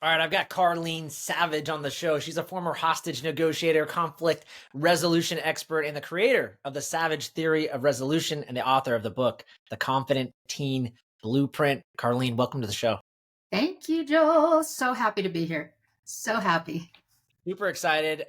All right, I've got Karleen Savage on the show. She's a former hostage negotiator, conflict resolution expert, and the creator of the Savage Theory of Resolution and the author of the book, The Confident Teen Blueprint. Karleen, welcome to the show. Thank you, Joel. So happy to be here. So happy. Super excited.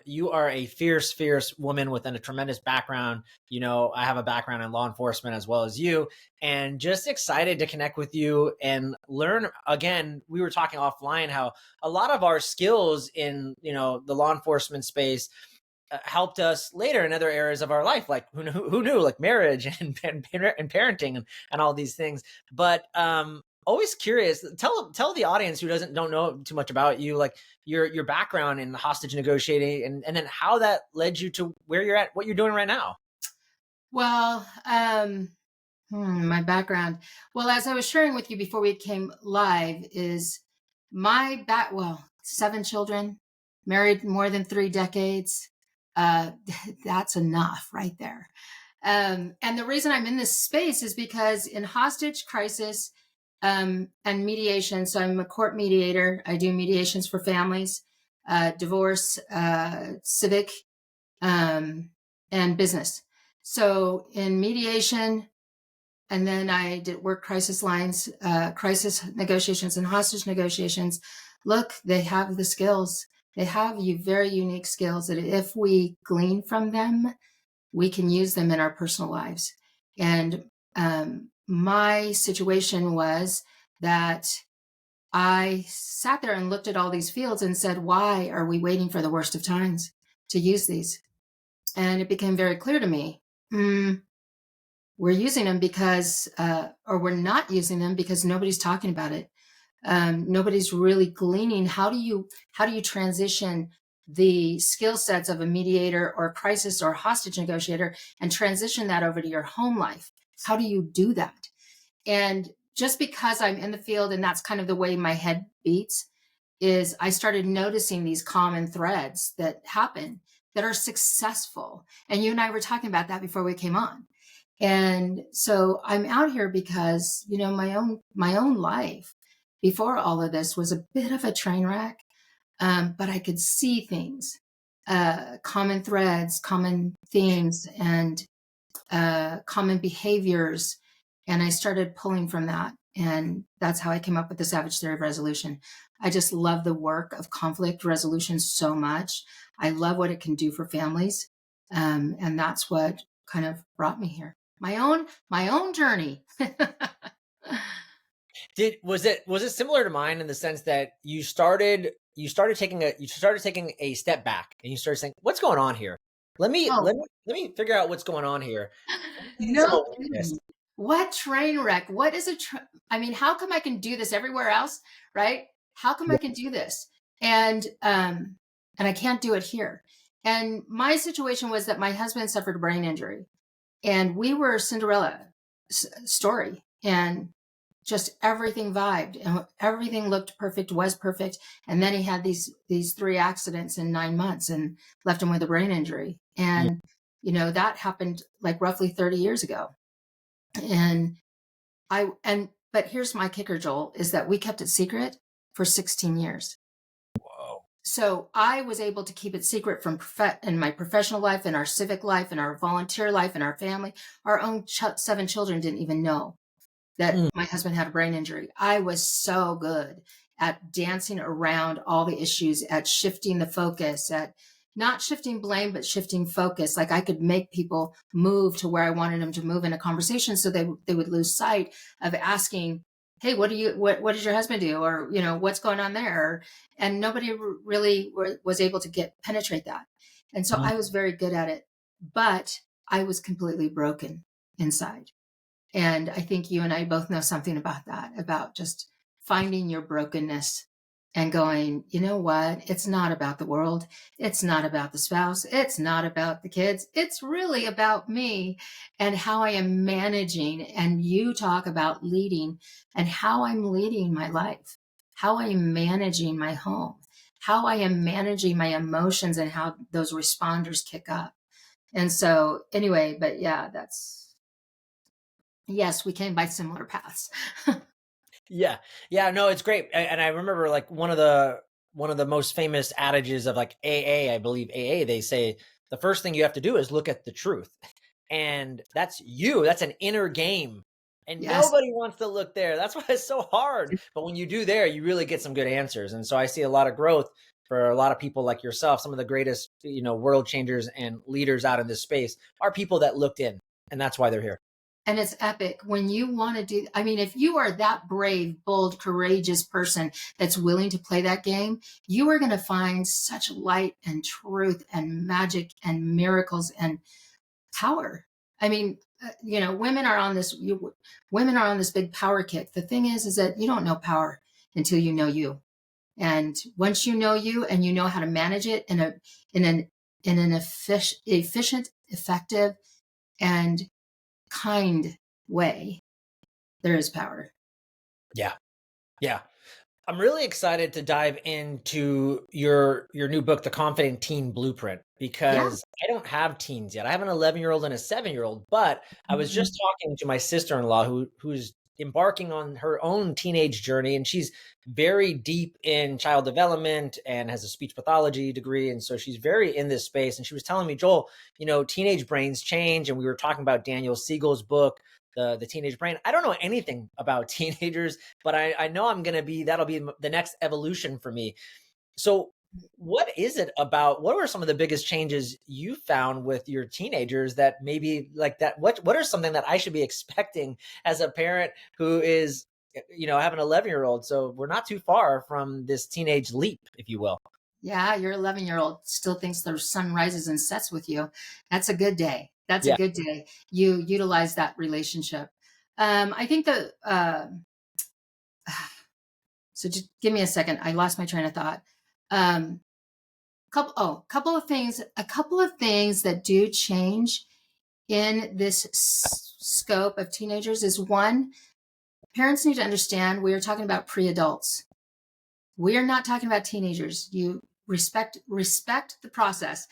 You are a fierce, fierce woman within a tremendous background. You know, I have a background in law enforcement as well as you, and just excited to connect with you and learn. Again, we were talking offline how a lot of our skills in, the law enforcement space helped us later in other areas of our life, like who knew, like marriage and parenting and all these things. But always curious. Tell the audience who don't know too much about you, like your background in hostage negotiating, and then how that led you to where you're at, what you're doing right now. Well, my background. Well, as I was sharing with you before we came live, is well, 7 children, married more than 3 decades. That's enough right there. And the reason I'm in this space is because in hostage crisis and mediation, so I'm a court mediator. I do mediations for families, divorce, civic, and business. So in mediation, and then I did work crisis lines, crisis negotiations and hostage negotiations. Look, they have the skills. They have very unique skills that if we glean from them, we can use them in our personal lives. And my situation was that I sat there and looked at all these fields and said, why are we waiting for the worst of times to use these? And it became very clear to me, we're using them because, or we're not using them because nobody's talking about it. Nobody's really gleaning. How do you transition the skill sets of a mediator or crisis or hostage negotiator and transition that over to your home life? How do you do that? And just because I'm in the field and that's kind of the way my head beats, is I started noticing these common threads that happen that are successful. And you and I were talking about that before we came on. And so I'm out here because, my own life before all of this was a bit of a train wreck. But I could see things, common threads, common themes, and common behaviors. And I started pulling from that. And that's how I came up with the Savage Theory of Resolution. I just love the work of conflict resolution so much. I love what it can do for families. And that's what kind of brought me here. My own journey. Was it similar to mine in the sense that you started taking a step back and you started saying, what's going on here? Let me figure out what's going on here. No. What train wreck? What is how come I can do this everywhere else, right? How come I can do this? And I can't do it here. And my situation was that my husband suffered a brain injury and we were Cinderella story, and just everything vibed and everything looked perfect, was perfect. And then he had these 3 accidents in 9 months and left him with a brain injury. And, that happened like roughly 30 years ago. And but here's my kicker, Joel, is that we kept it secret for 16 years. Whoa. So I was able to keep it secret from in my professional life, in our civic life, in our volunteer life, in our family. Our own 7 children didn't even know that my husband had a brain injury. I was so good at dancing around all the issues, at shifting the focus, at not shifting blame, but shifting focus. Like I could make people move to where I wanted them to move in a conversation so they would lose sight of asking, hey, what does your husband do? Or, what's going on there? And nobody really was able to penetrate that. And so I was very good at it, but I was completely broken inside. And I think you and I both know something about that, about just finding your brokenness and going, you know what? It's not about the world. It's not about the spouse. It's not about the kids. It's really about me and how I am managing. And you talk about leading and how I'm leading my life, how I am managing my home, how I am managing my emotions and how those responders kick up. And so anyway, but yeah, yes, we came by similar paths. Yeah. Yeah, no, it's great. And I remember like one of the most famous adages of like AA, I believe AA, they say the first thing you have to do is look at the truth. And that's you. That's an inner game. And Yes. nobody wants to look there. That's why it's so hard. But when you do there, you really get some good answers. And so I see a lot of growth for a lot of people like yourself. Some of the greatest, world changers and leaders out in this space are people that looked in, and that's why they're here. And it's epic when you want to do, I mean, if you are that brave, bold, courageous person that's willing to play that game, you are going to find such light and truth and magic and miracles and power. I mean, women are on this, women are on this big power kick. The thing is that you don't know power until you know you. And once you know you and you know how to manage it in an, efficient, effective, and kind way, there is power. Yeah. Yeah. I'm really excited to dive into your new book, The Confident Teen Blueprint, Yeah. because I don't have teens yet. I have an 11-year-old and a 7-year-old, but I was Mhm. just talking to my sister-in-law who's embarking on her own teenage journey, and she's very deep in child development and has a speech pathology degree, and so she's very in this space. And she was telling me, Joel, teenage brains change, and we were talking about Daniel Siegel's book, the Teenage Brain. I don't know anything about teenagers, but I know that'll be the next evolution for me. So what is it about, what were some of the biggest changes you found with your teenagers that maybe like that? What are something that I should be expecting as a parent who is, I have an 11-year-old, so we're not too far from this teenage leap, if you will. Yeah, your 11-year-old still thinks the sun rises and sets with you. That's a good day. That's a Yeah. good day. You utilize that relationship. I think so just give me a second. I lost my train of thought. Um, a couple of things that do change in this scope of teenagers is one, parents need to understand we are talking about pre-adults. We are not talking about teenagers. You respect the process.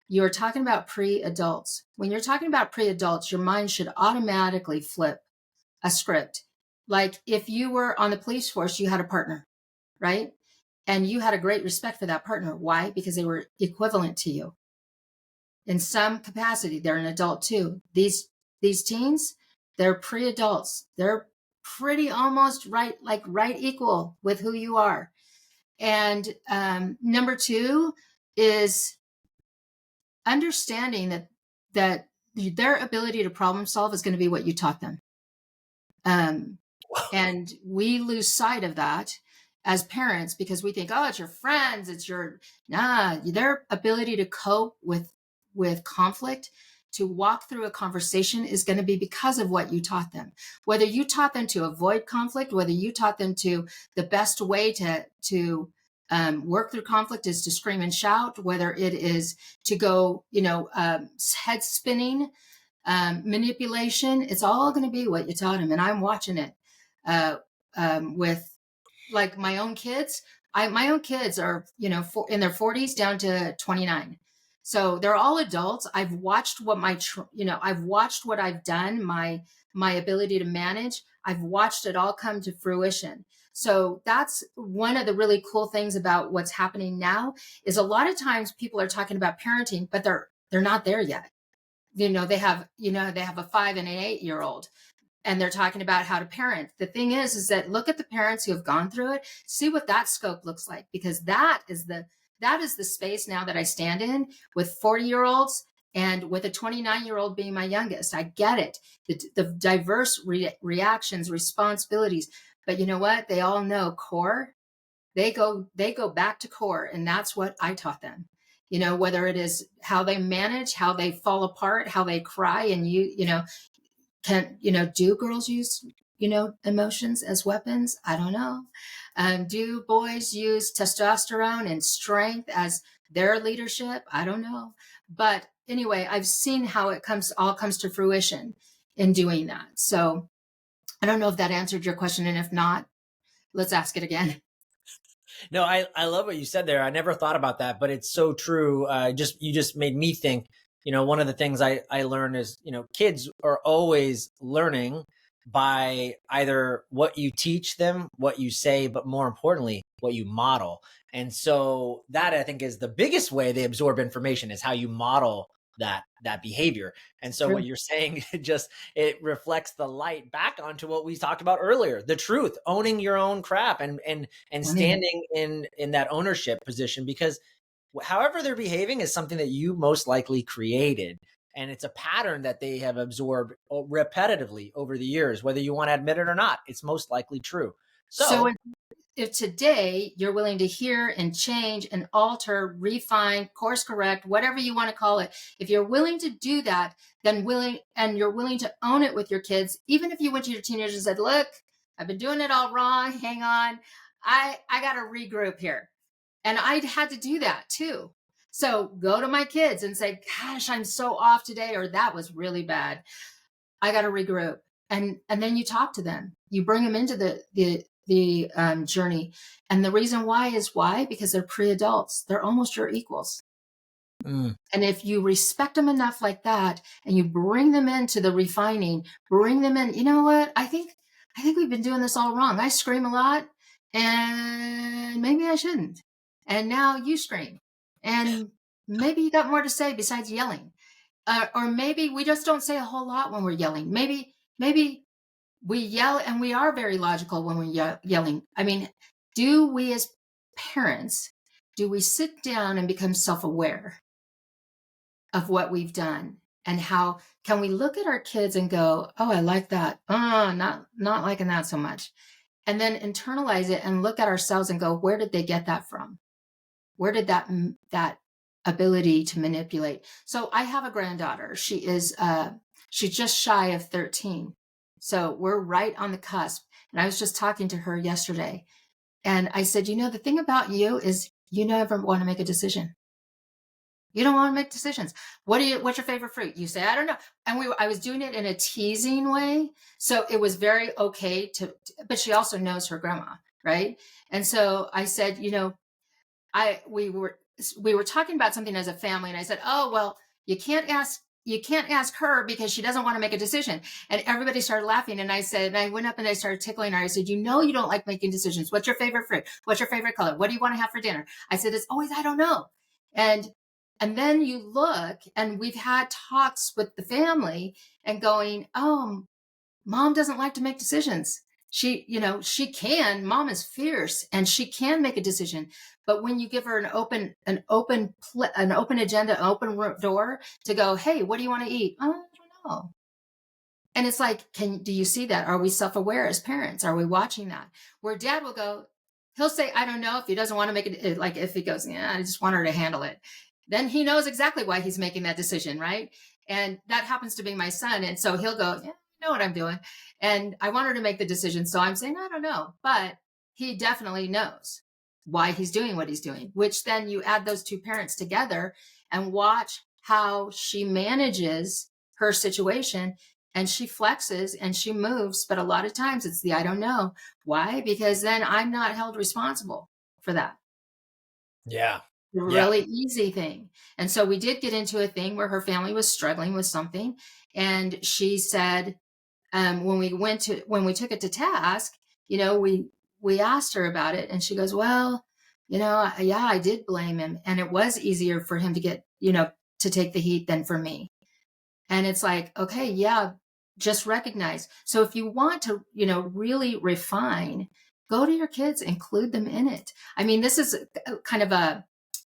You're talking about pre-adults. When you're talking about pre-adults, your mind should automatically flip a script. Like if you were on the police force, you had a partner, right? And you had a great respect for that partner. Why? Because they were equivalent to you in some capacity. They're an adult too. These teens, they're pre-adults. They're pretty almost right, like right equal with who you are. And number two is understanding that their ability to problem solve is going to be what you taught them. Um, and we lose sight of that as parents because we think, oh, it's your friends, their ability to cope with conflict, to walk through a conversation is going to be because of what you taught them. Whether you taught them to avoid conflict, whether you taught them to the best way to work through conflict is to scream and shout, whether it is to go, head spinning, manipulation, it's all going to be what you taught them. And I'm watching it uh, with like my own kids. My own kids are, in their 40s down to 29. So they're all adults. I've watched I've watched what I've done, my ability to manage. I've watched it all come to fruition. So that's one of the really cool things about what's happening now is a lot of times people are talking about parenting, but they're not there yet. They have a 5 and an 8-year old and they're talking about how to parent. The thing is that look at the parents who have gone through it, see what that scope looks like, because that is the space now that I stand in with 40-year-olds and with a 29-year-old being my youngest. I get it. The diverse reactions, responsibilities, but you know what? They all know core. They go back to core, and that's what I taught them. Whether it is how they manage, how they fall apart, how they cry, and do girls use, emotions as weapons? I don't know. Do boys use testosterone and strength as their leadership? I don't know. But anyway, I've seen how it all comes to fruition in doing that. So I don't know if that answered your question. And if not, let's ask it again. No, I love what you said there. I never thought about that, but it's so true. You just made me think. One of the things I learned is, kids are always learning, by either what you teach them, what you say, but more importantly, what you model. And so that, I think, is the biggest way they absorb information, is how you model that behavior. And so what True. you're saying, just it reflects the light back onto what we talked about earlier, the truth, owning your own crap, and Owning it. standing in that ownership position, because however they're behaving is something that you most likely created. And it's a pattern that they have absorbed repetitively over the years, whether you want to admit it or not. It's most likely true. So So, if today you're willing to hear and change and alter, refine, course correct, whatever you want to call it, if you're willing to do that, then you're willing to own it with your kids, even if you went to your teenagers and said, look, I've been doing it all wrong. Hang on. I got to regroup here. And I'd had to do that too. So go to my kids and say, gosh, I'm so off today, or that was really bad. I got to regroup. And then you talk to them. You bring them into the journey. And the reason why is why? Because they're pre-adults. They're almost your equals. mm, And if you respect them enough like that, and you bring them into the refining, bring them in, you know what? I think we've been doing this all wrong. I scream a lot, and maybe I shouldn't. And now you scream, and maybe you got more to say besides yelling. Or maybe we just don't say a whole lot when we're yelling. Maybe we yell, and we are very logical when we're yelling. I mean, do we as parents, do we sit down and become self-aware of what we've done? And how can we look at our kids and go, oh, I like that. Oh, not liking that so much. And then internalize it and look at ourselves and go, where did they get that from? Where did that ability to manipulate? So I have a granddaughter. She's just shy of 13. So we're right on the cusp. And I was just talking to her yesterday, and I said, the thing about you is you never want to make a decision. You don't want to make decisions. What's your favorite fruit? You say, I don't know. And I was doing it in a teasing way. So it was very okay but she also knows her grandma. Right. And so I said, we were talking about something as a family, and I said, oh, well, you can't ask her because she doesn't want to make a decision. And everybody started laughing. And I went up and I started tickling her. I said, you don't like making decisions. What's your favorite fruit? What's your favorite color? What do you want to have for dinner? I said, it's always, I don't know. And then you look, and we've had talks with the family and going, oh, mom doesn't like to make decisions. She mom is fierce and she can make a decision. But when you give her an open agenda, open door to go, hey, what do you want to eat? Oh, I don't know. And it's like, do you see that? Are we self-aware as parents? Are we watching that? Where dad will go, he'll say, I don't know, if he doesn't want to make it, like if he goes, yeah, I just want her to handle it. Then he knows exactly why he's making that decision, right? And that happens to be my son. And so he'll go, yeah, I know what I'm doing. And I want her to make the decision. So I'm saying, I don't know. But he definitely knows why he's doing what he's doing, which then you add those two parents together and watch how she manages her situation. And she flexes and she moves. But a lot of times it's the I don't know. Why? Because then I'm not held responsible for that. yeah, A yeah, really easy thing. And so we did get into a thing where her family was struggling with something. And she said, when we took it to task, we asked her about it, and she goes, well, yeah, I did blame him. And it was easier for him to get, to take the heat than for me. And it's like, okay, yeah, just recognize. So if you want to, really refine, go to your kids, include them in it. I mean, this is kind of a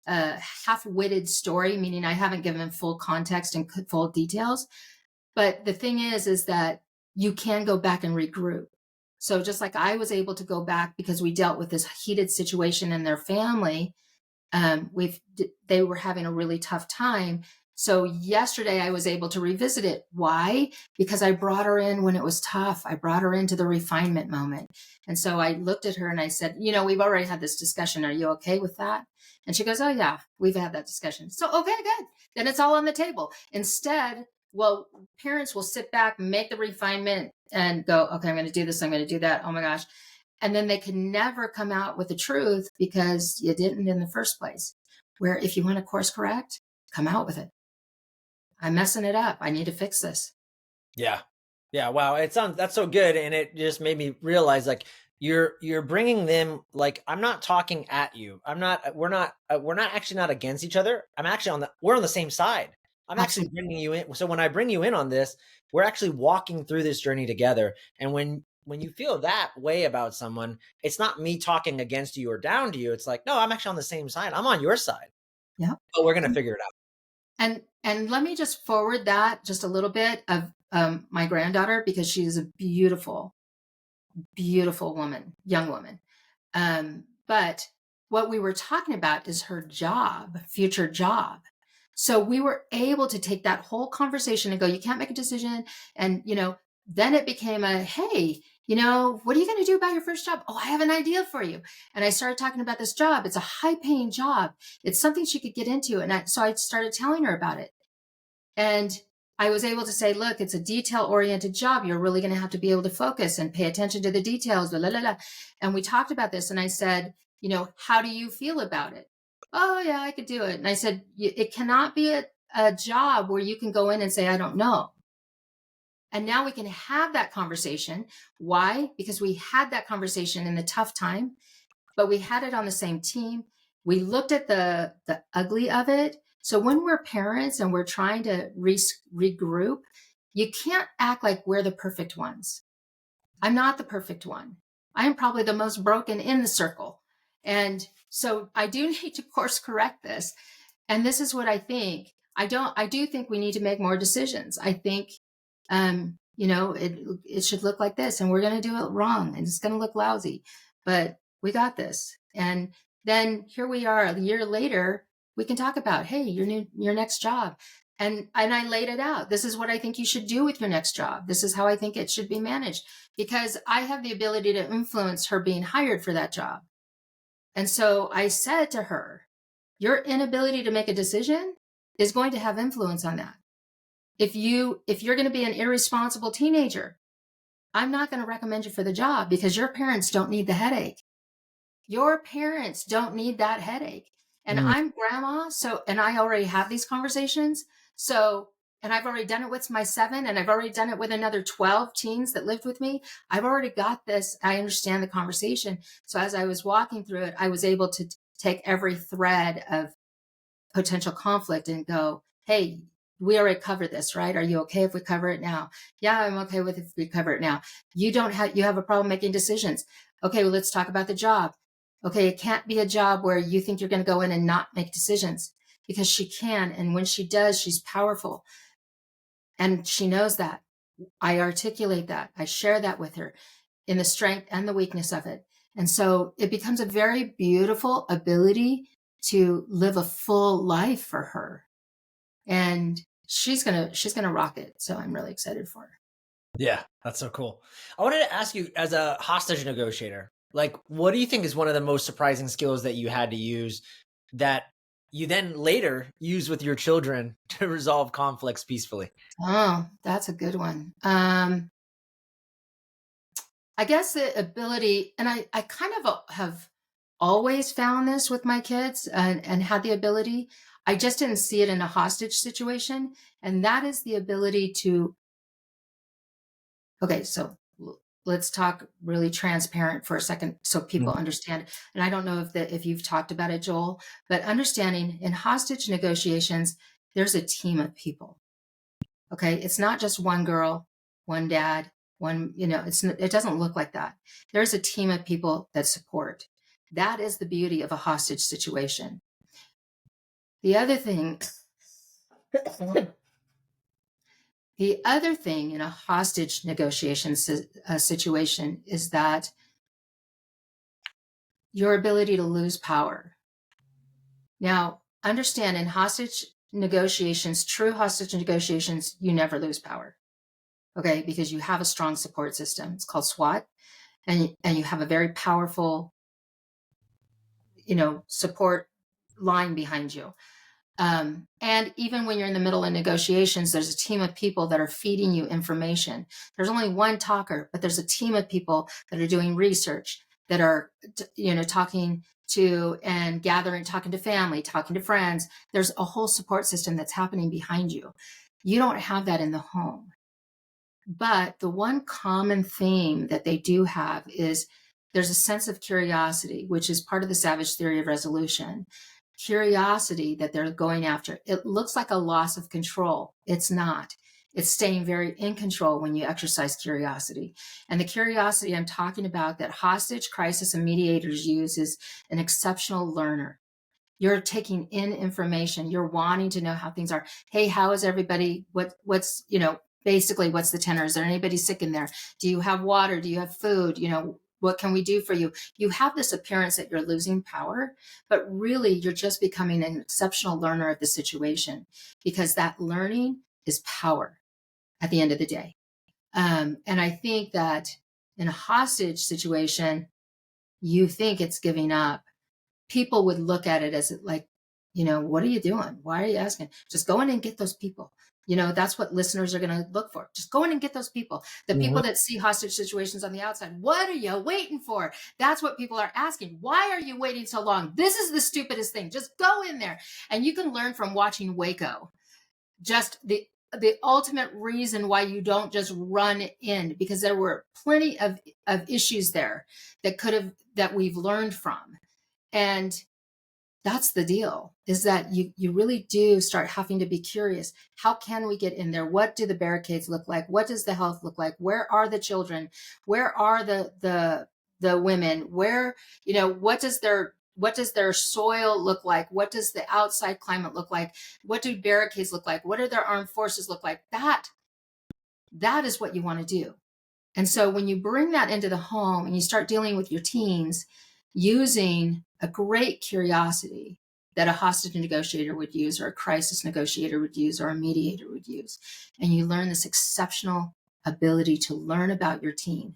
half-witted story, meaning I haven't given full context and full details. But the thing is that you can go back and regroup. So just like I was able to go back because we dealt with this heated situation in their family, they were having a really tough time. So yesterday I was able to revisit it. Why? Because I brought her in when it was tough. I brought her into the refinement moment. And so I looked at her and I said, we've already had this discussion. Are you okay with that? And she goes, oh yeah, we've had that discussion. So, okay, good. Then it's all on the table. Instead, well, parents will sit back, make the refinement and go, okay, I'm going to do this. I'm going to do that. Oh my gosh. And then they can never come out with the truth because you didn't in the first place. Where if you want to course correct, come out with it. I'm messing it up. I need to fix this. yeah. Yeah, wow, that's so good, and it just made me realize like you're bringing them like I'm not talking at you. I'm not. We're not actually not against each other. I'm actually on the we're on the same side. I'm actually Absolutely. bringing you in. So when I bring you in on this, we're actually walking through this journey together. And when you feel that way about someone, it's not me talking against you or down to you. It's like, no, I'm actually on the same side. I'm on your side. Yeah. But we're gonna figure it out. And let me just forward that just a little bit of my granddaughter, because she is a beautiful, beautiful woman, young woman. But what we were talking about is her job, future job. So we were able to take that whole conversation and go, you can't make a decision. And, then it became a, hey, what are you going to do about your first job? Oh, I have an idea for you. And I started talking about this job. It's a high paying job. It's something she could get into. And so I started telling her about it. And I was able to say, look, it's a detail oriented job. You're really going to have to be able to focus and pay attention to the details. Blah, blah, blah, blah. And we talked about this. And I said, how do you feel about it? Oh, yeah, I could do it. And I said, it cannot be a job where you can go in and say, I don't know. And now we can have that conversation. Why? Because we had that conversation in the tough time, but we had it on the same team. We looked at the ugly of it. So when we're parents and we're trying to regroup, you can't act like we're the perfect ones. I'm not the perfect one. I am probably the most broken in the circle. And so I do need to course correct this. And this is what I think. I do think we need to make more decisions. I think, it should look like this, and we're going to do it wrong, and it's going to look lousy, but we got this. And then here we are a year later, we can talk about, hey, your next job. And I laid it out. This is what I think you should do with your next job. This is how I think it should be managed, because I have the ability to influence her being hired for that job. And so I said to her, your inability to make a decision is going to have influence on that. If you're going to be an irresponsible teenager, I'm not going to recommend you for the job, because your parents don't need the headache. Your parents don't need that headache. And Mm. I'm grandma, and I already have these conversations. And I've already done it with my 7, and I've already done it with another 12 teens that lived with me. I've already got this. I understand the conversation. So as I was walking through it, I was able to take every thread of potential conflict and go, hey, we already covered this, right? Are you okay if we cover it now? Yeah, I'm okay with if we cover it now. You have a problem making decisions. Okay, well, let's talk about the job. Okay, it can't be a job where you think you're going to go in and not make decisions, because she can. And when she does, she's powerful. And she knows that. I articulate that. I share that with her in the strength and the weakness of it. And so it becomes a very beautiful ability to live a full life for her. And she's going to rock it. So I'm really excited for her. Yeah, that's so cool. I wanted to ask you, as a hostage negotiator, like, what do you think is one of the most surprising skills that you had to use that you then later use with your children to resolve conflicts peacefully? Oh, that's a good one. I guess the ability, and I kind of have always found this with my kids, and had the ability. I just didn't see it in a hostage situation. And that is the ability to, okay, so let's talk really transparent for a second so people Mm. understand. And I don't know if you've talked about it, Joel, but understanding in hostage negotiations, there's a team of people. Okay. It's not just one girl, one dad, it doesn't look like that. There's a team of people that support. That is the beauty of a hostage situation. The other thing, in a hostage negotiation situation is that your ability to lose power. Now, understand, in hostage negotiations, true hostage negotiations, you never lose power. Okay, because you have a strong support system. It's called SWAT, and you have a very powerful, support line behind you. And even when you're in the middle of negotiations, there's a team of people that are feeding you information. There's only one talker, but there's a team of people that are doing research, that are, talking to and gathering, talking to family, talking to friends. There's a whole support system that's happening behind you. You don't have that in the home. But the one common theme that they do have is there's a sense of curiosity, which is part of the Savage theory of resolution. Curiosity that they're going after. It looks like a loss of control. It's not. It's staying very in control when you exercise curiosity. And the curiosity I'm talking about that hostage, crisis, and mediators use is an exceptional learner. You're taking in information. You're wanting to know how things are. Hey, how is everybody? What's, basically what's the tenor? Is there anybody sick in there? Do you have water? Do you have food? What can we do for you? You have this appearance that you're losing power, but really you're just becoming an exceptional learner of the situation, because that learning is power at the end of the day. And I think that in a hostage situation, you think it's giving up. People would look at it as like, what are you doing? Why are you asking? Just go in and get those people. That's what listeners are going to look for. Just go in and get those people. The people that see hostage situations on the outside, what are you waiting for? That's what people are asking. Why are you waiting so long? This is the stupidest thing. Just go in there. And you can learn from watching Waco, just the ultimate reason why you don't just run in, because there were plenty of issues there that we've learned from. And that's the deal, is that you really do start having to be curious. How can we get in there? What do the barricades look like? What does the health look like? Where are the children? Where are the women? Where, what does their soil look like? What does the outside climate look like? What do barricades look like? What do their armed forces look like? That is what you want to do. And so when you bring that into the home and you start dealing with your teens using a great curiosity that a hostage negotiator would use, or a crisis negotiator would use, or a mediator would use, and you learn this exceptional ability to learn about your teen,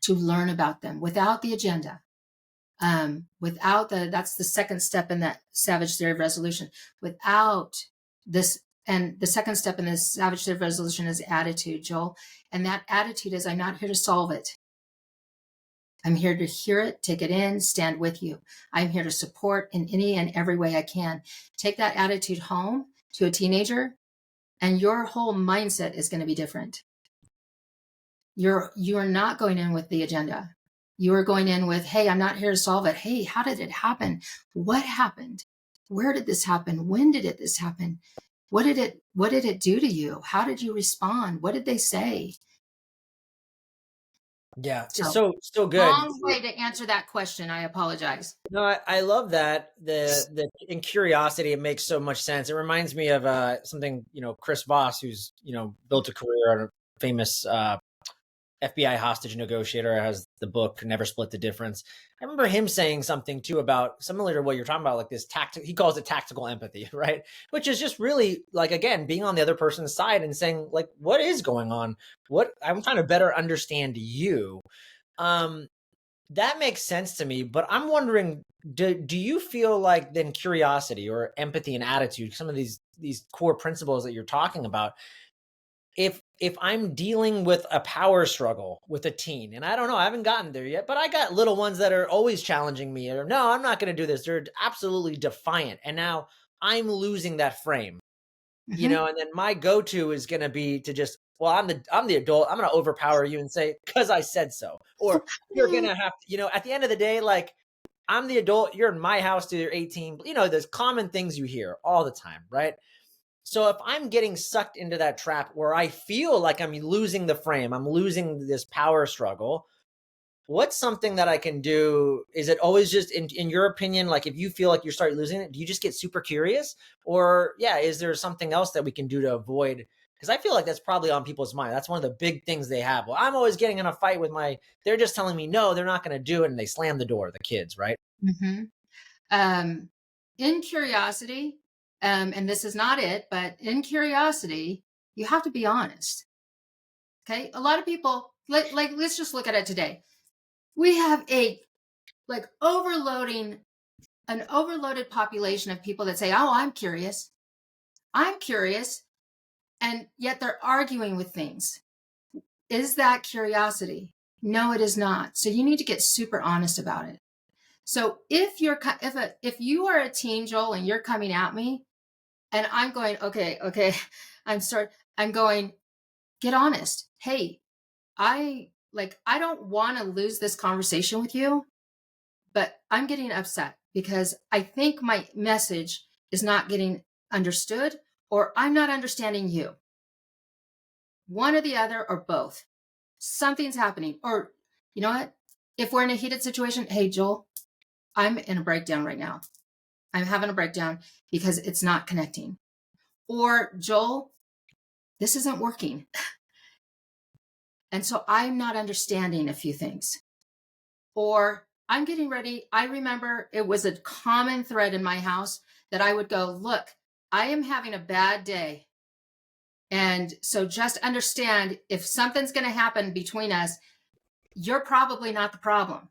to learn about them without the agenda, that's the second step in that Savage theory of resolution. Without this, and the second step in this Savage theory of resolution is attitude, Joel. And that attitude is, I'm not here to solve it. I'm here to hear it, take it in, stand with you. I'm here to support in any and every way I can. Take that attitude home to a teenager, and your whole mindset is going to be different. You are not going in with the agenda. You are going in with, hey, I'm not here to solve it. Hey, how did it happen? What happened? Where did this happen? When did this happen? What did it do to you? How did you respond? What did they say? Yeah, it's So so good. long way to answer that question. I apologize. No, I love that. The in curiosity, it makes so much sense. It reminds me of something, Chris Voss, who's, built a career on a famous FBI hostage negotiator, has the book Never Split the Difference. I remember him saying something too about, similar to what you're talking about, like this he calls it tactical empathy, right? Which is just really like, again, being on the other person's side and saying, like, what is going on? I'm trying to better understand you. That makes sense to me, but I'm wondering, do you feel like then curiosity or empathy and attitude, some of these core principles that you're talking about, if I'm dealing with a power struggle with a teen, and I don't know, I haven't gotten there yet, but I got little ones that are always challenging me, or no, I'm not going to do this. They're absolutely defiant. And now I'm losing that frame, and then my go-to is going to be to just, well, I'm the adult. I'm going to overpower you and say, cause I said so, or you're going to have to, at the end of the day, like, I'm the adult, you're in my house till you're 18, there's common things you hear all the time, right? So if I'm getting sucked into that trap where I feel like I'm losing the frame, I'm losing this power struggle, what's something that I can do? Is it always just, in your opinion, like if you feel like you start losing it, do you just get super curious? Or is there something else that we can do to avoid? Because I feel like that's probably on people's mind. That's one of the big things they have. Well, I'm always getting in a fight with they're just telling me, no, they're not going to do it. And they slam the door, the kids, right? In curiosity, and this is not it, but in curiosity, you have to be honest. Okay. A lot of people, let's just look at it today. We have an overloaded population of people that say, oh, I'm curious. And yet they're arguing with things. Is that curiosity? No, it is not. So you need to get super honest about it. So if you are a teen, Joel, and you're coming at me, and I'm going, okay, I'm going, get honest. Hey, I don't want to lose this conversation with you, but I'm getting upset because I think my message is not getting understood, or I'm not understanding you. One or the other, or both. Something's happening. Or, you know what? If we're in a heated situation, hey, Joel, I'm in a breakdown right now. I'm having a breakdown because it's not connecting. Or, Joel, this isn't working. And so I'm not understanding a few things. Or I'm getting ready. I remember it was a common thread in my house that I would go, look, I am having a bad day. And so just understand, if something's going to happen between us, you're probably not the problem.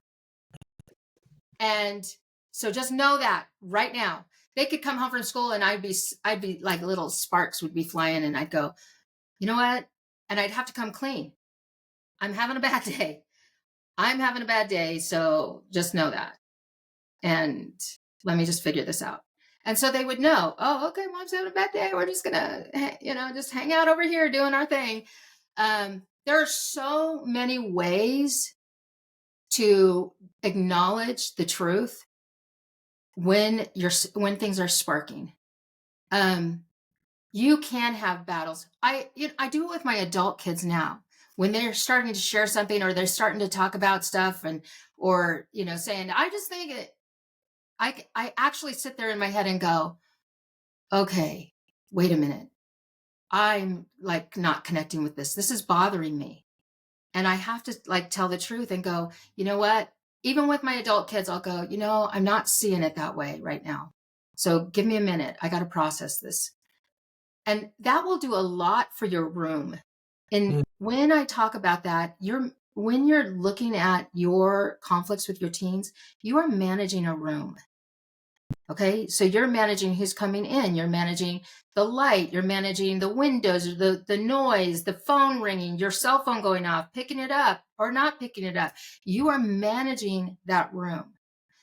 And so just know that right now. They could come home from school and I'd be like, little sparks would be flying, and I'd go, you know what? And I'd have to come clean. I'm having a bad day. I'm having a bad day. So just know that. And let me just figure this out. And so they would know, oh, okay, mom's having a bad day. We're just going to, just hang out over here doing our thing. There are so many ways to acknowledge the truth when things are sparking. You can have battles. I do it with my adult kids now. When they're starting to share something, or they're starting to talk about stuff, or saying, I just think it, I actually sit there in my head and go, okay, wait a minute. I'm like not connecting with this. This is bothering me. And I have to like tell the truth and go, you know what? Even with my adult kids, I'll go, I'm not seeing it that way right now. So give me a minute. I got to process this. And that will do a lot for your room. And when I talk about that, when you're looking at your conflicts with your teens, you are managing a room. Okay. So you're managing who's coming in, you're managing the light, you're managing the windows, the noise, the phone ringing, your cell phone going off, picking it up or not picking it up. You are managing that room.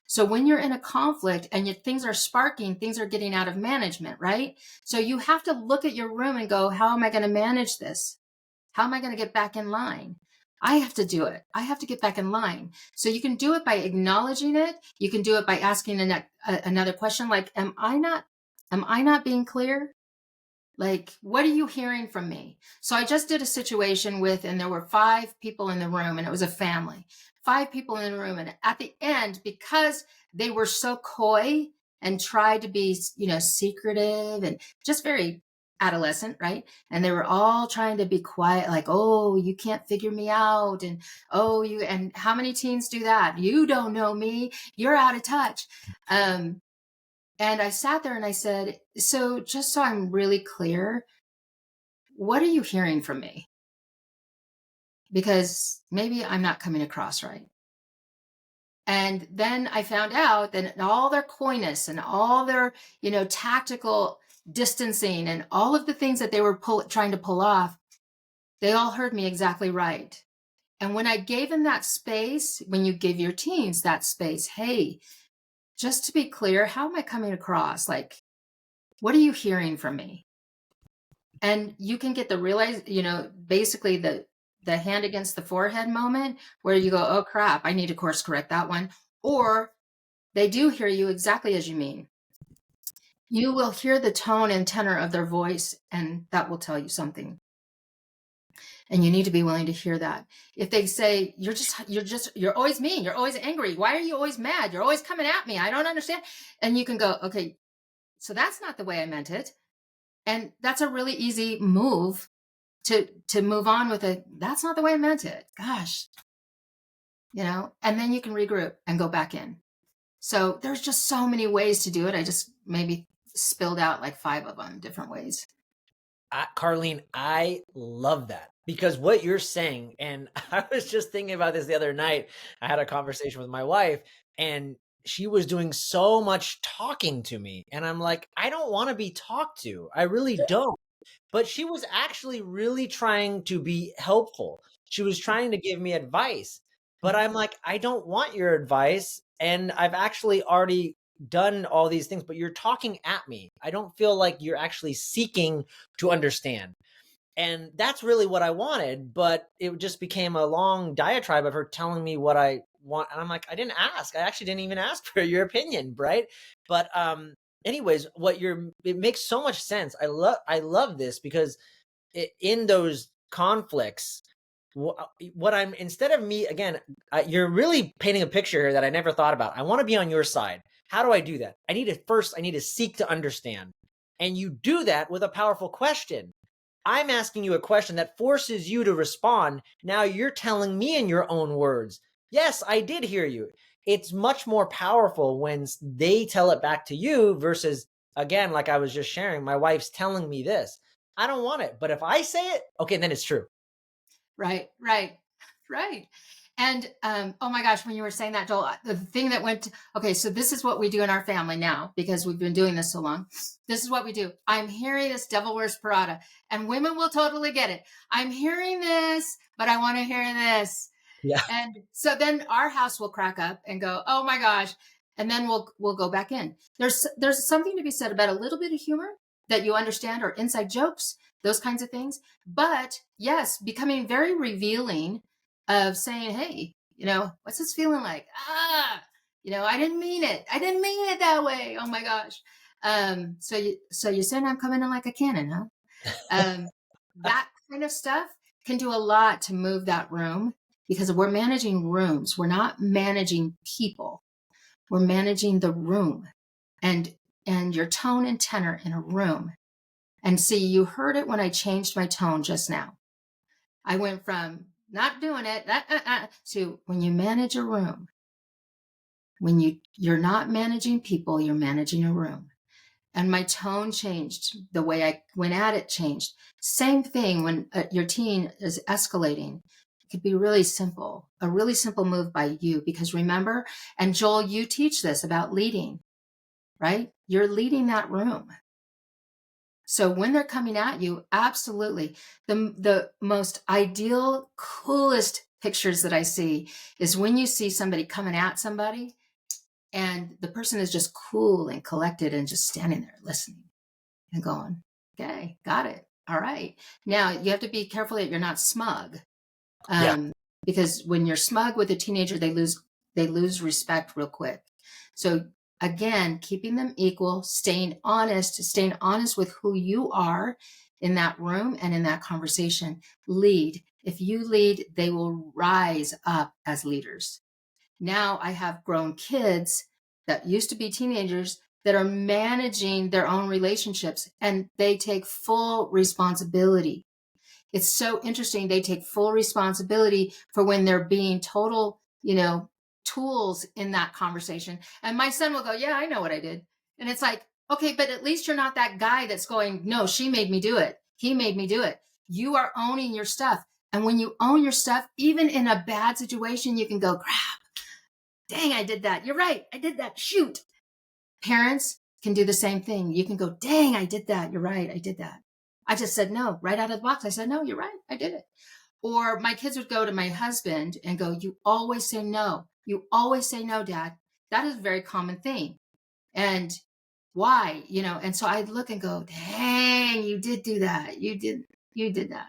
So when you're in a conflict and things are sparking, things are getting out of management, right? So you have to look at your room and go, how am I going to manage this? How am I going to get back in line? I have to do it. I have to get back in line. So you can do it by acknowledging it. You can do it by asking another question, like, am I not being clear? Like, what are you hearing from me? So I just did a situation and there were 5 people in the room, and it was a family, 5 people in the room. And at the end, because they were so coy and tried to be, secretive and just very adolescent, right? And they were all trying to be quiet, like, oh, you can't figure me out. And, and how many teens do that? You don't know me. You're out of touch. And I sat there and I said, so just so I'm really clear, what are you hearing from me? Because maybe I'm not coming across right. And then I found out that all their coyness and all their, tactical distancing and all of the things that they were trying to pull off, they all heard me exactly right. And when I gave them that space, when you give your teens that space, hey, just to be clear, how am I coming across? Like, what are you hearing from me? And you can get basically the hand against the forehead moment where you go, oh crap, I need to course correct that one. Or they do hear you exactly as you mean. You will hear the tone and tenor of their voice, and that will tell you something. And you need to be willing to hear that. If they say, you're always mean, you're always angry. Why are you always mad? You're always coming at me. I don't understand. And you can go, okay, so that's not the way I meant it. And that's a really easy move to move on with it. That's not the way I meant it. Gosh, and then you can regroup and go back in. So there's just so many ways to do it. I just maybe spilled out like 5 of them, different ways. Karleen, I love that, because what you're saying, and I was just thinking about this the other night. I had a conversation with my wife, and she was doing so much talking to me. And I'm like, I don't want to be talked to. I really don't. But she was actually really trying to be helpful. She was trying to give me advice. But I'm like, I don't want your advice. And I've actually already done all these things, but you're talking at me. I don't feel like you're actually seeking to understand. And that's really what I wanted, but it just became a long diatribe of her telling me what I want. And I'm like, I didn't ask. I actually didn't even ask for your opinion, right? But anyways, it makes so much sense. I love this because in those conflicts, what I'm instead of me again, you're really painting a picture here that I never thought about. I want to be on your side. How do I do that? I need to seek to understand. And you do that with a powerful question. I'm asking you a question that forces you to respond. Now you're telling me in your own words, yes, I did hear you. It's much more powerful when they tell it back to you versus, again, like I was just sharing, my wife's telling me this. I don't want it. But if I say it, okay, then it's true. Right, right, right. And oh my gosh, when you were saying that, Joel, the thing that okay, so this is what we do in our family now because we've been doing this so long. This is what we do. I'm hearing this Devil Wears Prada, and women will totally get it. I'm hearing this, but I want to hear this. Yeah. And so then our house will crack up and go, oh my gosh. And then we'll go back in. There's something to be said about a little bit of humor that you understand, or inside jokes, those kinds of things. But yes, becoming very revealing of saying, hey, what's this feeling like? I didn't mean it. I didn't mean it that way. Oh my gosh. So you're saying I'm coming in like a cannon, huh? That kind of stuff can do a lot to move that room, because we're managing rooms. We're not managing people. We're managing the room and your tone and tenor in a room. And see, you heard it when I changed my tone just now. I went from not doing it to when you manage a room, when you're not managing people, you're managing a room. And my tone changed. The way I went at it changed. Same thing when your teen is escalating. It could be really simple, a really simple move by you, because remember, and Joel, you teach this about leading, right? You're leading that room. So when they're coming at you, absolutely. The most ideal, coolest pictures that I see is when you see somebody coming at somebody and the person is just cool and collected and just standing there listening and going, okay, got it. All right. Now you have to be careful that you're not smug. Yeah. Because when you're smug with a teenager, they lose respect real quick. So again, keeping them equal, staying honest with who you are in that room and in that conversation. Lead. If you lead, they will rise up as leaders. Now I have grown kids that used to be teenagers that are managing their own relationships, and they take full responsibility. It's so interesting. They take full responsibility for when they're being total, tools in that conversation. And my son will go, yeah, I know what I did. And it's like, okay, but at least you're not that guy that's going, no, she made me do it. He made me do it. You are owning your stuff. And when you own your stuff, even in a bad situation, you can go, crap, dang, I did that. You're right. I did that. Shoot. Parents can do the same thing. You can go, dang, I did that. You're right. I did that. I just said no right out of the box. I said, no, you're right. I did it. Or my kids would go to my husband and go, you always say no. You always say no, Dad. That is a very common thing. And why? And so I'd look and go, dang, you did do that. You did that.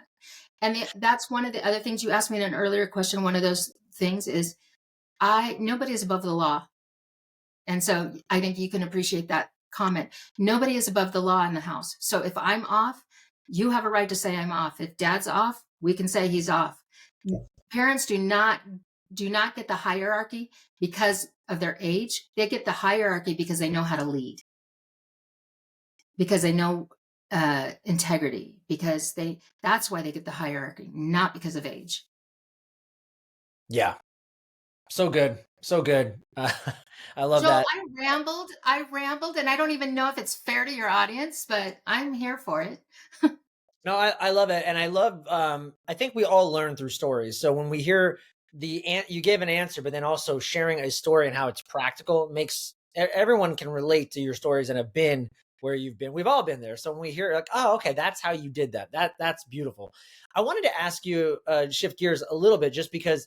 And that's one of the other things you asked me in an earlier question. One of those things is nobody is above the law. And so I think you can appreciate that comment. Nobody is above the law in the house. So if I'm off, you have a right to say I'm off. If Dad's off, we can say he's off. Parents do not get the hierarchy because of their age. They get the hierarchy because they know how to lead, because they know integrity, because that's why they get the hierarchy, not because of age. Yeah. So good. So good. I love Joel, that. I rambled, and I don't even know if it's fair to your audience, but I'm here for it. No, I love it. And I love, I think we all learn through stories. So when we hear you gave an answer, but then also sharing a story and how it's practical makes everyone can relate to your stories and have been where you've been. We've all been there. So when we hear like, oh, okay, that's how you did that. That's beautiful. I wanted to ask you, shift gears a little bit, just because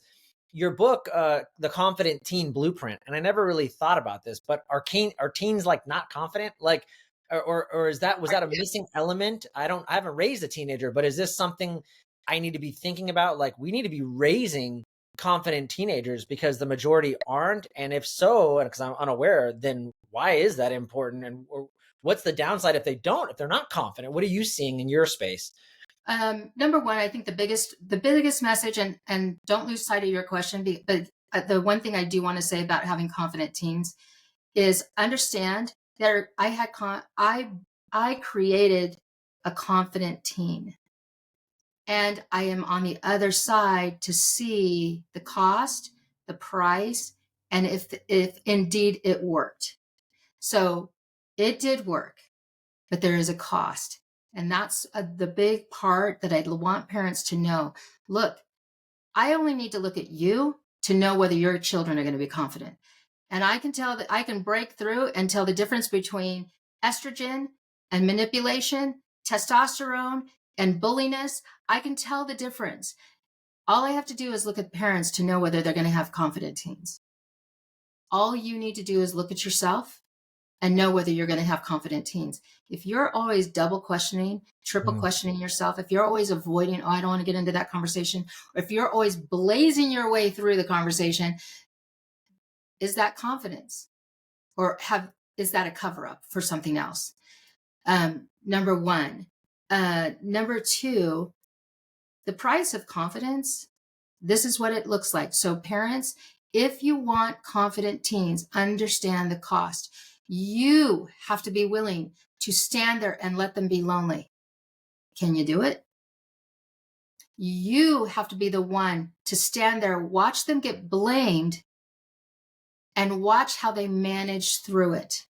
your book, The Confident Teen Blueprint, and I never really thought about this, but are teens like not confident? Like, or is that, was that a missing element? I haven't raised a teenager, but is this something I need to be thinking about? Like, we need to be raising confident teenagers because the majority aren't. And if so, and because I'm unaware, then why is that important? And or what's the downside if they're not confident? What are you seeing in your space? Number one, I think the biggest message, and don't lose sight of your question, but the one thing I do want to say about having confident teens is understand that I created a confident teen, and I am on the other side to see the cost, the price, and if indeed it worked. So it did work, but there is a cost. And that's the big part that I'd want parents to know. Look, I only need to look at you to know whether your children are going to be confident. And I can tell that I can break through and tell the difference between estrogen and manipulation, testosterone and bulliness. I can tell the difference. All I have to do is look at parents to know whether they're going to have confident teens. All you need to do is look at yourself and know whether you're going to have confident teens. If you're always double questioning, triple questioning yourself, if you're always avoiding, oh, I don't want to get into that conversation, or if you're always blazing your way through the conversation, is that confidence? Or is that a cover up for something else? Number one. Number two, the price of confidence, this is what it looks like. So parents, if you want confident teens, understand the cost. You have to be willing to stand there and let them be lonely. Can you do it? You have to be the one to stand there, watch them get blamed, and watch how they manage through it.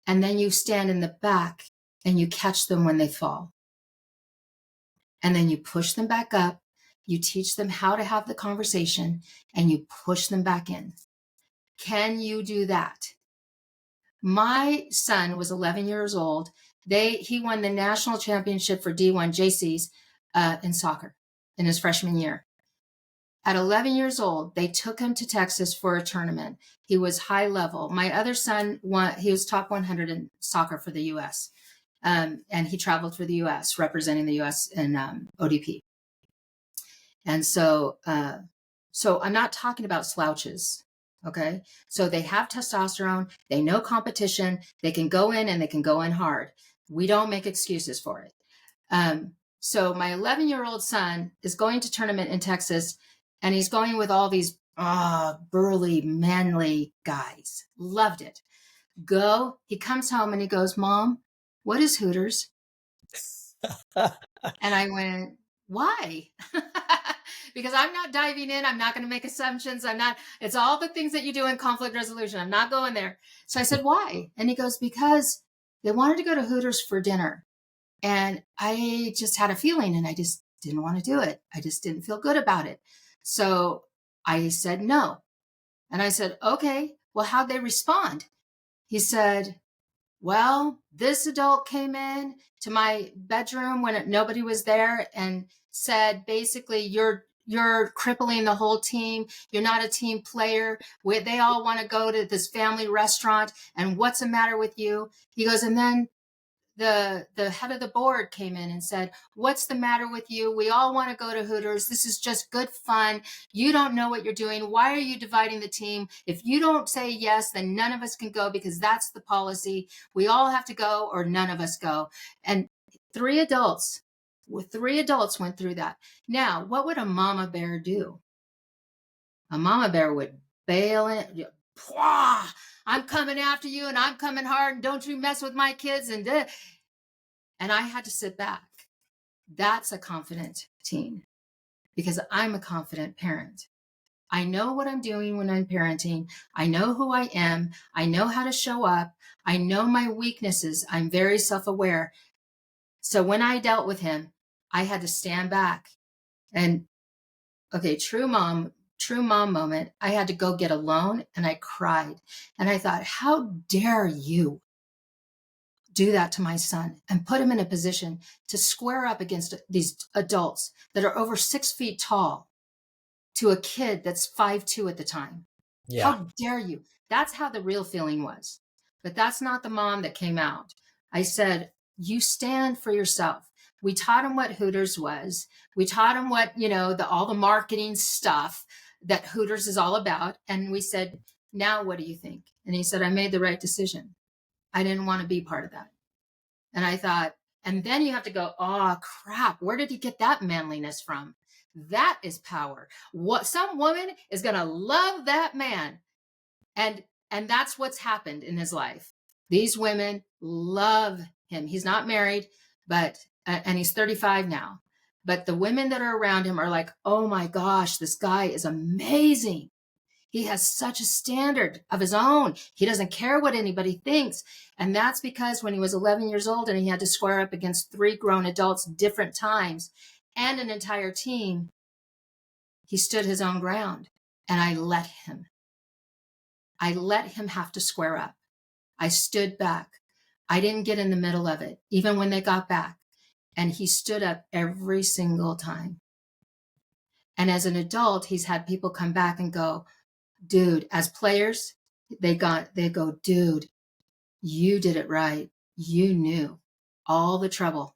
And then you stand in the back and you catch them when they fall. And then you push them back up. You teach them how to have the conversation and you push them back in. Can you do that? My son was 11 years old. He won the national championship for D1 JCs in soccer in his freshman year. At 11 years old, they took him to Texas for a tournament. He was high level. My other son he was top 100 in soccer for the U.S. And he traveled for the U.S. representing the U.S. in ODP. And so I'm not talking about slouches. Okay. So they have testosterone. They know competition. They can go in and they can go in hard. We don't make excuses for it. So my 11-year-old son is going to tournament in Texas and he's going with all these burly, manly guys. Loved it. He comes home and he goes, Mom, what is Hooters? And I went, why? Because I'm not diving in. I'm not going to make assumptions. It's all the things that you do in conflict resolution. I'm not going there. So I said, why? And he goes, because they wanted to go to Hooters for dinner. And I just had a feeling and I just didn't want to do it. I just didn't feel good about it. So I said, no. And I said, okay, well, how'd they respond? He said, well, this adult came in to my bedroom when nobody was there and said, basically, you're crippling the whole team. You're not a team player. They all want to go to this family restaurant. And what's the matter with you? He goes, and then the head of the board came in and said, what's the matter with you? We all want to go to Hooters. This is just good fun. You don't know what you're doing. Why are you dividing the team? If you don't say yes, then none of us can go because that's the policy. We all have to go or none of us go. And three adults went through that. Now, what would a mama bear do? A mama bear would bail in. I'm coming after you and I'm coming hard and don't you mess with my kids. And I had to sit back. That's a confident teen because I'm a confident parent. I know what I'm doing when I'm parenting. I know who I am. I know how to show up. I know my weaknesses. I'm very self-aware. So when I dealt with him, I had to stand back and, okay, true mom moment. I had to go get alone and I cried. And I thought, how dare you do that to my son and put him in a position to square up against these adults that are over 6 feet tall to a kid that's 5'2" at the time. Yeah. How dare you? That's how the real feeling was. But that's not the mom that came out. I said, you stand for yourself. We taught him what Hooters was. We taught him what, all the marketing stuff that Hooters is all about. And we said, now what do you think? And he said, I made the right decision. I didn't want to be part of that. And I thought, and then you have to go, oh crap, where did he get that manliness from? That is power. What some woman is going to love that man. And that's what's happened in his life. These women love him. He's not married, but and he's 35 now. But the women that are around him are like, oh my gosh, this guy is amazing. He has such a standard of his own. He doesn't care what anybody thinks. And that's because when he was 11 years old and he had to square up against 3 grown adults, different times, and an entire team, he stood his own ground. And I let him. I let him have to square up. I stood back. I didn't get in the middle of it, even when they got back. And he stood up every single time. And as an adult, he's had people come back and go, dude, as players, they go, dude, you did it right. You knew all the trouble.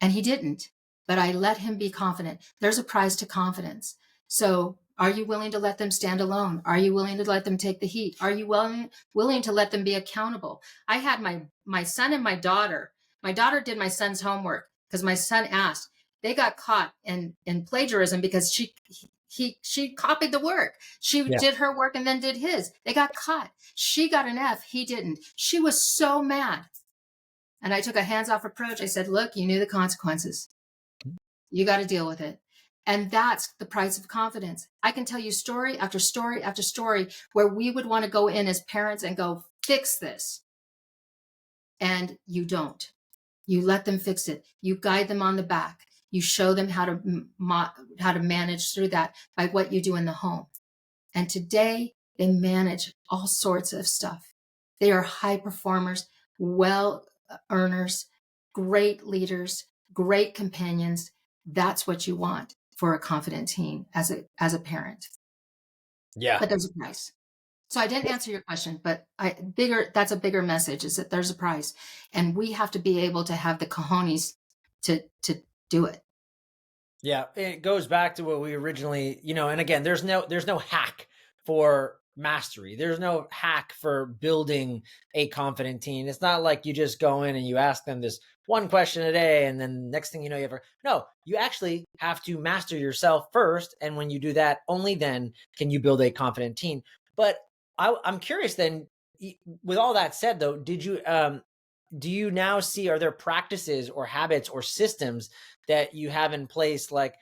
And he didn't, but I let him be confident. There's a prize to confidence. So are you willing to let them stand alone? Are you willing to let them take the heat? Are you willing to let them be accountable? I had my son and my daughter. My daughter did my son's homework because my son asked. They got caught in plagiarism because she copied the work. She did her work and then did his. They got caught. She got an F. He didn't. She was so mad. And I took a hands-off approach. I said, look, you knew the consequences. You got to deal with it. And that's the price of confidence. I can tell you story after story after story where we would want to go in as parents and go, fix this. And you don't. You let them fix it. You guide them on the back. You show them how to manage through that by what you do in the home. And today they manage all sorts of stuff. They are high performers, well earners, great leaders, great companions. That's what you want for a confident teen as a parent. Yeah. But there's a price. So I didn't answer your question, but that's a bigger message, is that there's a price. And we have to be able to have the cojones to do it. Yeah, it goes back to what we originally, and again, there's no hack for mastery. There's no hack for building a confident teen. It's not like you just go in and you ask them this one question a day and then next thing you know, no, you actually have to master yourself first. And when you do that, only then can you build a confident teen. But I'm curious then, with all that said though, do you now see, are there practices or habits or systems that you have in place? Like,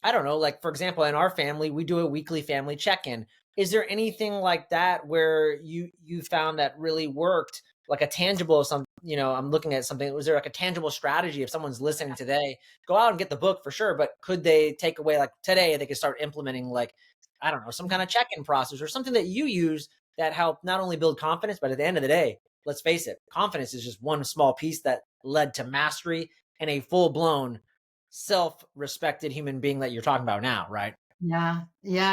I don't know, like for example, in our family, we do a weekly family check-in. Is there anything like that where you found that really worked, like a tangible something, I'm looking at something, was there like a tangible strategy if someone's listening today, go out and get the book for sure, but could they take away, like today, they could start implementing like, I don't know, some kind of check-in process or something that you use that help not only build confidence, but at the end of the day, let's face it, confidence is just one small piece that led to mastery and a full-blown self-respected human being that you're talking about now, right? Yeah,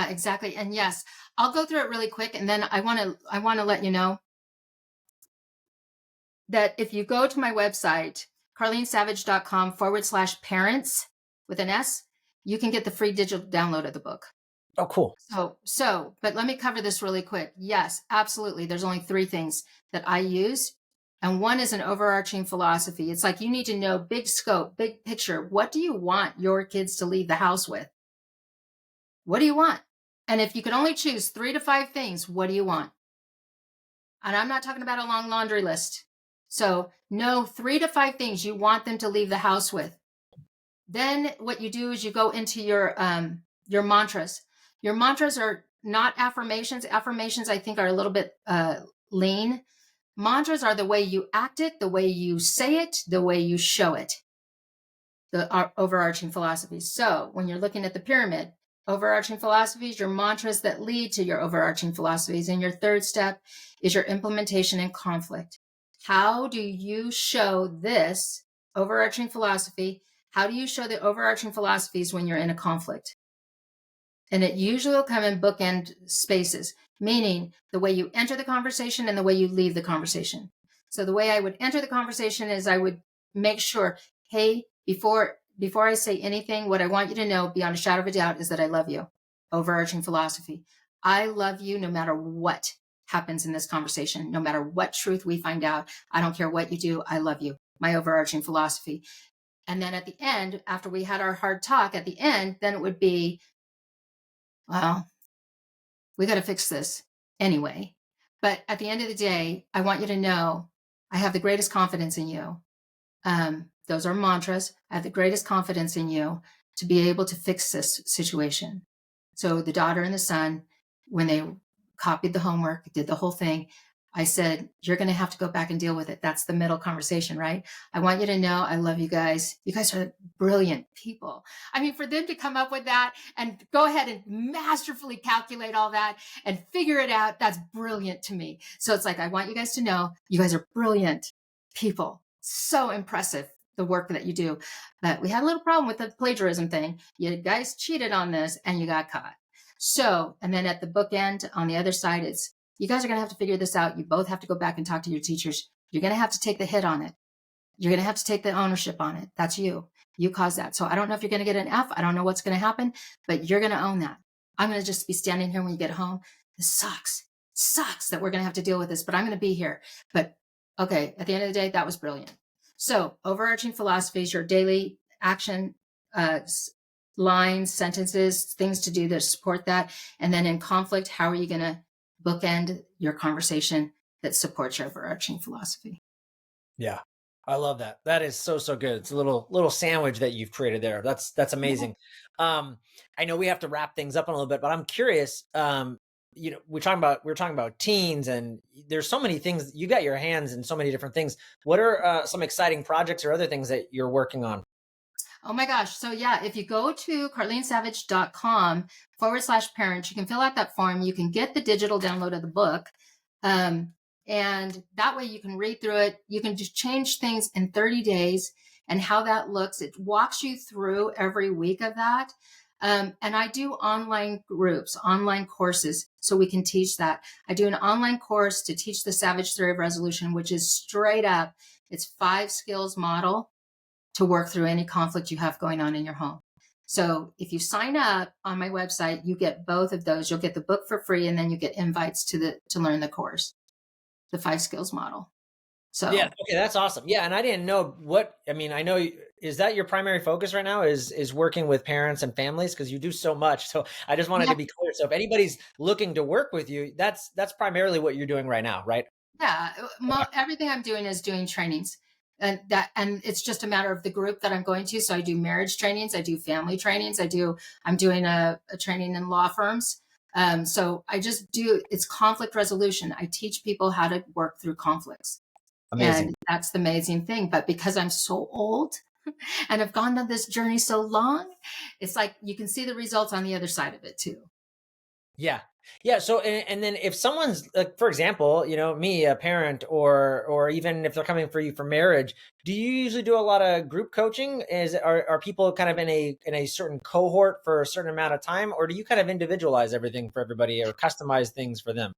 exactly. And yes, I'll go through it really quick. And then I want to let you know that if you go to my website, karleensavage.com/parents with an S, you can get the free digital download of the book. Oh, cool. But let me cover this really quick. Yes, absolutely. There's only 3 things that I use. And one is an overarching philosophy. It's like you need to know big scope, big picture. What do you want your kids to leave the house with? What do you want? And if you could only choose 3 to 5 things, what do you want? And I'm not talking about a long laundry list. So know 3 to 5 things you want them to leave the house with. Then what you do is you go into your mantras. Your mantras are not affirmations. Affirmations, I think, are a little bit lean. Mantras are the way you act it, the way you say it, the way you show it. The overarching philosophies. So when you're looking at the pyramid, overarching philosophies, your mantras that lead to your overarching philosophies. And your 3rd step is your implementation and conflict. How do you show this overarching philosophy? How do you show the overarching philosophies when you're in a conflict? And it usually will come in bookend spaces, meaning the way you enter the conversation and the way you leave the conversation. So the way I would enter the conversation is I would make sure, hey, before I say anything, what I want you to know beyond a shadow of a doubt is that I love you. Overarching philosophy. I love you no matter what happens in this conversation, no matter what truth we find out. I don't care what you do. I love you. My overarching philosophy. And then at the end, after we had our hard talk at the end, then it would be, well, we got to fix this anyway. But at the end of the day, I want you to know I have the greatest confidence in you. Those are mantras. I have the greatest confidence in you to be able to fix this situation. So the daughter and the son, when they copied the homework, did the whole thing, I said, you're going to have to go back and deal with it. That's the middle conversation, right? I want you to know I love you guys. You guys are brilliant people. I mean, for them to come up with that and go ahead and masterfully calculate all that and figure it out, that's brilliant to me. So it's like, I want you guys to know you guys are brilliant people. So impressive, the work that you do. But we had a little problem with the plagiarism thing. You guys cheated on this and you got caught. So, and then at the bookend on the other side, it's, you guys are going to have to figure this out. You both have to go back and talk to your teachers. You're going to have to take the hit on it. You're going to have to take the ownership on it. That's you. You caused that. So I don't know if you're going to get an F. I don't know what's going to happen, but you're going to own that. I'm going to just be standing here when you get home. This sucks. Sucks that we're going to have to deal with this, but I'm going to be here. But okay, at the end of the day, that was brilliant. So overarching philosophies, your daily action, lines, sentences, things to do to support that. And then in conflict, how are you going to bookend your conversation that supports your overarching philosophy? Yeah. I love that. That is so, so good. It's a little sandwich that you've created there. That's amazing. I know we have to wrap things up in a little bit, but I'm curious, we're talking about teens, and there's so many things. You got your hands in so many different things. What are some exciting projects or other things that you're working on? Oh my gosh. So yeah, if you go to karleensavage.com/parents, you can fill out that form. You can get the digital download of the book. And that way you can read through it. You can just change things in 30 days and how that looks. It walks you through every week of that. And I do online groups, online courses, so we can teach that. I do an online course to teach the Savage Theory of Resolution, which is straight up, it's 5 skills model to work through any conflict you have going on in your home. So if you sign up on my website, you get both of those. You'll get the book for free, and then you get invites to learn the course, the 5 skills model. So Yeah. Okay. That's awesome. Yeah. And I didn't know I know, is that your primary focus right now is working with parents and families? Cause you do so much. So I just wanted yeah, to be clear. So if anybody's looking to work with you, that's primarily what you're doing right now, right? yeah, Okay. everything I'm doing is doing trainings. And it's just a matter of the group that I'm going to. So I do marriage trainings, I do family trainings, I'm doing a training in law firms. So I just do, it's conflict resolution. I teach people how to work through conflicts. Amazing. And that's the amazing thing. But because I'm so old and I've gone on this journey so long, it's like you can see the results on the other side of it too. Yeah. Yeah. So, and then if someone's like, for example, me, a parent, or even if they're coming for you for marriage, do you usually do a lot of group coaching? Are people kind of in a certain cohort for a certain amount of time, or do you kind of individualize everything for everybody or customize things for them?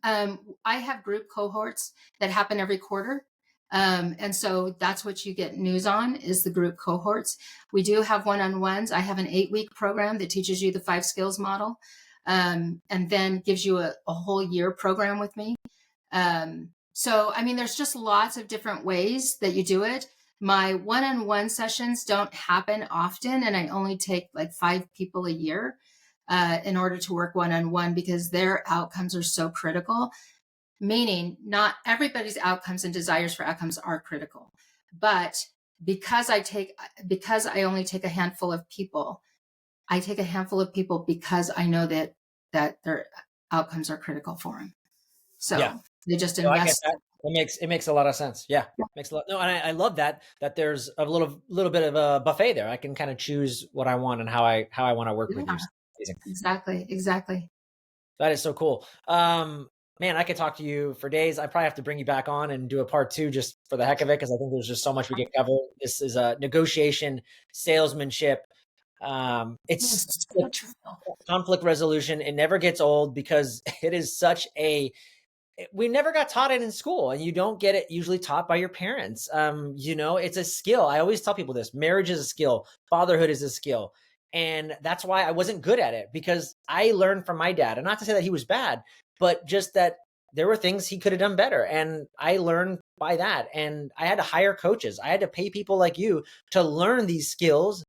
I have group cohorts that happen every quarter. And so that's what you get news on is the group cohorts. We do have one-on-ones. I have an 8-week program that teaches you the 5 skills model, and then gives you a whole year program with me. So, I mean, there's just lots of different ways that you do it. My one-on-one sessions don't happen often, and I only take like 5 people a year in order to work one-on-one because their outcomes are so critical, meaning not everybody's outcomes and desires for outcomes are critical. But because I only take a handful of people, I take a handful of people because I know that their outcomes are critical for them. Yeah. So they just No, I get invest. that. It makes a lot of sense. Yeah. Makes a lot. No, and I love that there's a little bit of a buffet there. I can kind of choose what I want and how I want to work with you. Yeah, So amazing. exactly. That is so cool. Man, I could talk to you for days. I probably have to bring you back on and do a part 2 just for the heck of it, because I think there's just so much we can cover. This is a negotiation, salesmanship. It's Yes, so true. conflict resolution. It never gets old because it is such a we never got taught it in school, and you don't get it usually taught by your parents. It's a skill. I always tell people this: marriage is a skill, fatherhood is a skill. And that's why I wasn't good at it, because I learned from my dad. And not to say that he was bad, but just that there were things he could have done better. And I learned by that. And I had to hire coaches. I had to pay people like you to learn these skills,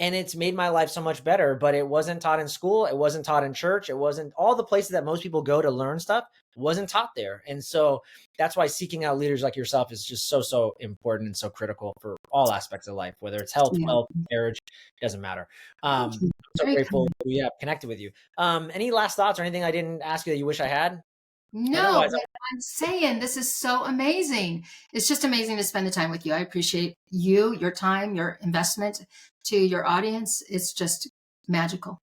and it's made my life so much better. But it wasn't taught in school, it wasn't taught in church, it wasn't all the places that most people go to learn stuff, wasn't taught there. And so that's why seeking out leaders like yourself is just so important and so critical for all aspects of life, whether it's health, Yeah. wealth, marriage, doesn't matter. Thank I'm you. so Very grateful kind. we have connected with you. Any last thoughts or anything I didn't ask you that you wish I had? No, Otherwise, but I'm saying this is so amazing. It's just amazing to spend the time with you. I appreciate you, your time, your investment to your audience. It's just magical.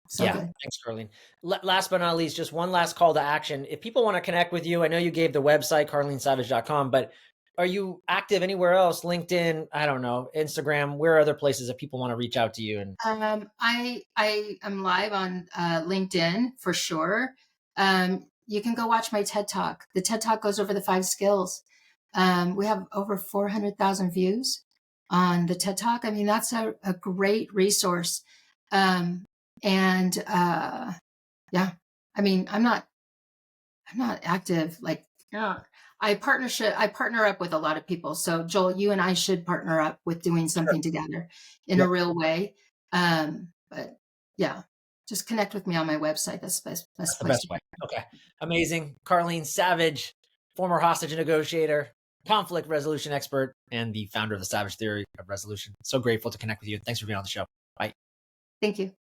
So yeah, good. thanks, Karleen. Last but not least, just one last call to action. If people want to connect with you, I know you gave the website, karleensavage.com, but are you active anywhere else? LinkedIn, I don't know, Instagram, where are other places that people want to reach out to you? And I am live on LinkedIn for sure. You can go watch my TED Talk. The TED Talk goes over the 5 skills. We have over 400,000 views on the TED Talk. I mean, that's a great resource. Um, and yeah, I mean, I'm not active like, yeah. I partner up with a lot of people. So Joel, you and I should partner up with doing sure. something together in a Yep, real way. But yeah, just connect with me on my website. That's the that's best the place best to way. go. Okay. Amazing. Karleen Savage, former hostage negotiator, conflict resolution expert, and the founder of the Savage Theory of Resolution. So grateful to connect with you. Thanks for being on the show. Bye. Thank you.